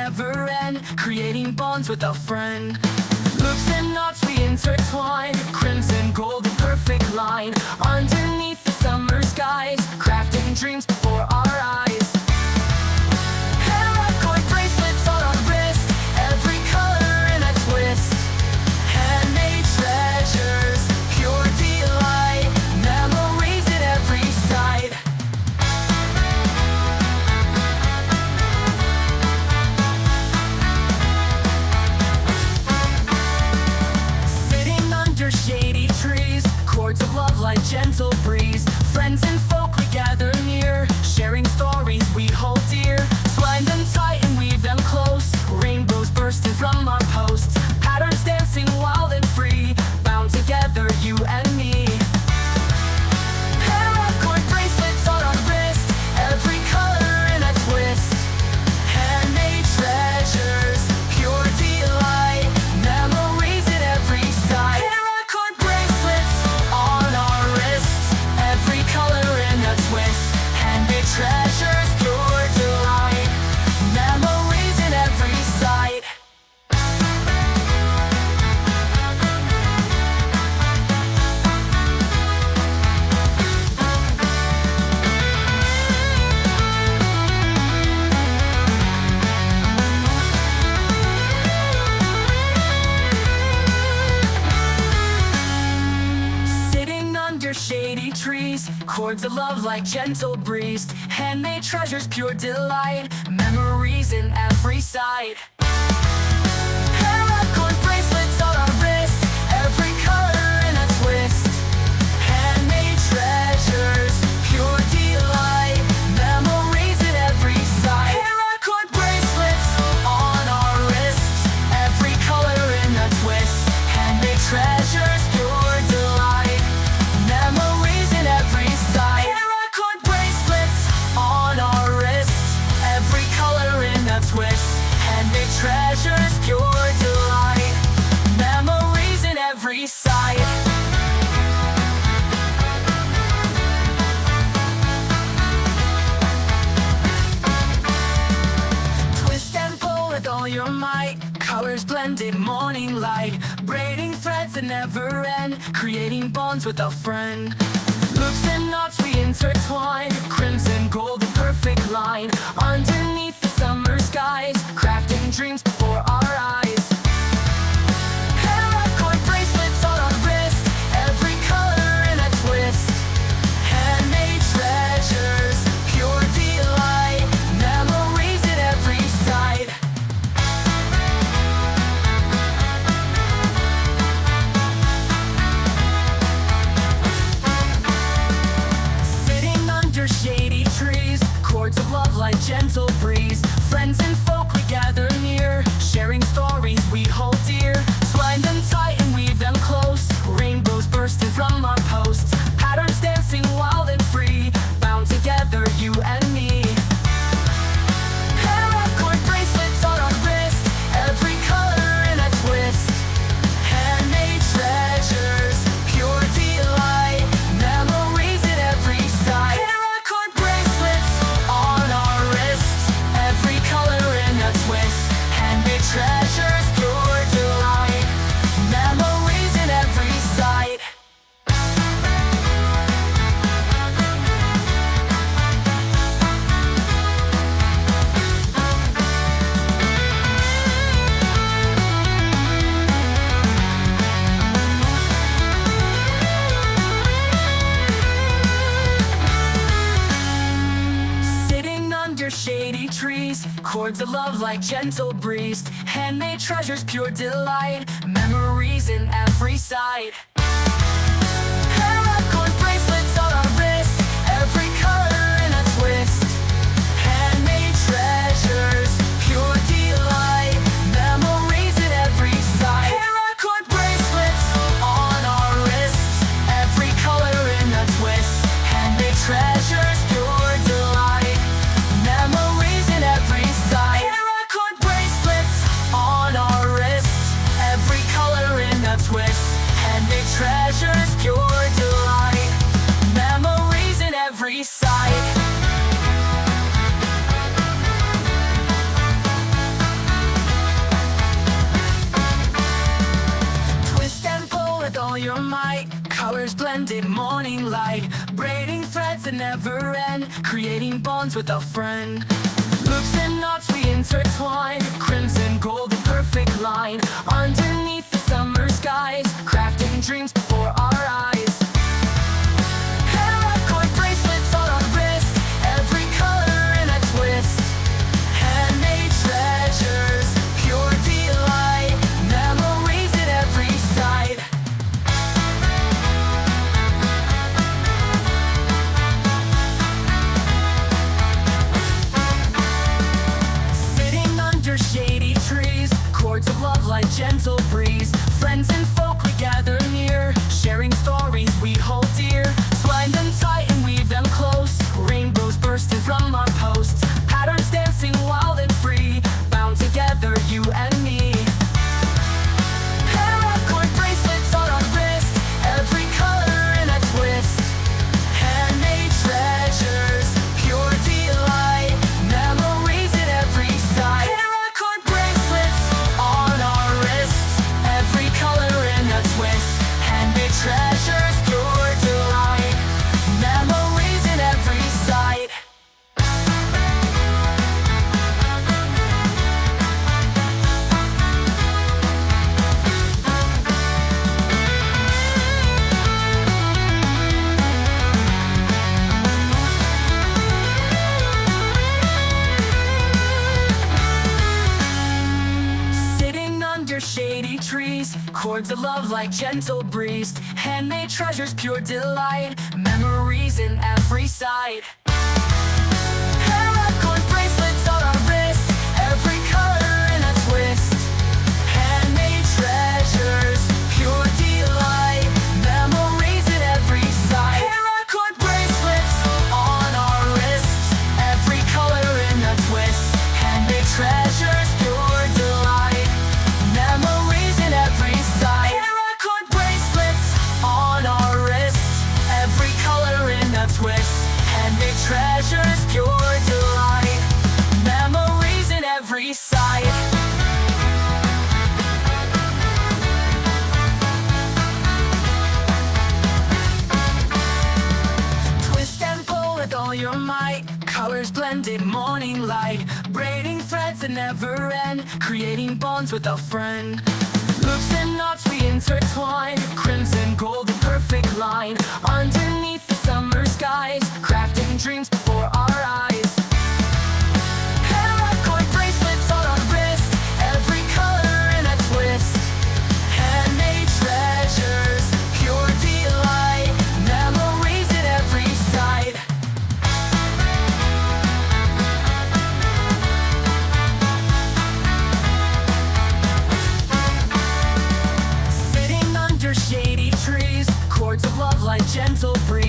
never end, creating bonds with a friend. Loops and knots we intertwine, crimson, gold, a perfect line. Underneath the summer skies, crafting dreams before our eyes. Paracord bracelets on our wrist, every color in a twist. Handmade treasures, pure delight, memories at every side. Sitting under shady trees, chords of love like gentle breeze. Friends and folk we gather near, sharing stories we hold dear. Twine them tight and weave them close, rainbows bursting from our posts. Patterns dancing wild and free, bound together, you and me. Paracord bracelets on our wrist, every color in a twist. Handmade treasures, pure delight, memories at every side. Paracord bracelets on our wrists, every color in a twist. Handmade treasures, pure delight, memories at every side. Sitting under shady trees, chords of love like gentle breeze. Handmade treasures, pure delight, memories in every side. Paracord bracelets on our wrist, every color in a twist. Handmade treasures, pure delight, memories in every side. Paracord bracelets on our wrists, every color in a twist. Handmade treasures, pure delight, memories in every side. Paracord bracelets on our wrists, every color in a twist. Handmade treasures, pure delight, memories in every side. Twist and pull with all your might, colors blended, morning light. Braiding threads that never end, creating bonds with a friend. Loops and knots we intertwine, crimson, gold, a perfect line. Underneath the summer skies, crafting dreams before our eyes. Paracord bracelets on our wrist, every color in a twist. Handmade treasures, pure delight, memories at every side. Sitting under shady trees, chords of love like gentle breeze. Friends and folk we gather near, sharing stories we hold dear. Twine them tight and weave them close, rainbows bursting from our posts. Patterns dancing wild and free, bound together, you and me. Paracord bracelets on our wrist, every color in a twist. Handmade treasures, pure delight, memories at every side. Paracord bracelets on our wrists, every color in a twist. Handmade treasures, pure delight, memories in every side. Sitting under shady trees, chords of love like gentle breeze. Handmade treasures, pure delight, memories in every side. Paracord bracelets on our wrist, every color in a twist. Handmade treasures, pure delight, memories at every side. Paracord bracelets on our wrists, every color in a twist. Handmade treasures, pure delight, memories in every side. Paracord bracelets on our wrists, every color in a twist. Handmade treasures, pure delight, memories in every side. never end, creating bonds with a friend. Loops and knots we intertwine, crimson, gold, and perfect line. Underneath the summer skies, crafting dreams before our eyes. Paracord bracelets on our wrist, every color in a twist. Handmade treasures, pure delight, memories at every side. Sitting under shady trees, cords of love like gentle breeze. Friends and folk we gather near, sharing stories we hold dear. Twine them tight and weave them close, rainbows bursting from our posts. Patterns dancing wild and free, bound together, you and me. Paracord bracelets on our wrist, every color in a twist. Handmade treasures, pure delight, memories at every side. Paracord bracelets on our wrists, every color in a twist. Handmade treasures, pure delight, memories at every side. Sitting under shady trees, cords of love like gentle breeze. Handmade treasures, pure delight, memories in every side. Paracord bracelets on our wrist, every color in a twist. Handmade treasures, pure delight, memories at every side. Paracord bracelets on our wrists, every color in a twist. Handmade treasures, pure delight, memories in every side. Paracord bracelets on our wrists, every color in a twist. Handmade treasures, pure delight, memories in every side. Twist and pull with all your might, colors blended, morning light. Braiding threads that never end, creating bonds with a friend. Loops and knots we intertwine, crimson, gold, and perfect line. Underneath the summer skies, crafting dreams before our eyes. Paracord bracelets on our wrist, every color in a twist. Handmade treasures, pure delight, memories at every side. Sitting under shady trees, cords of love like gentle breeze.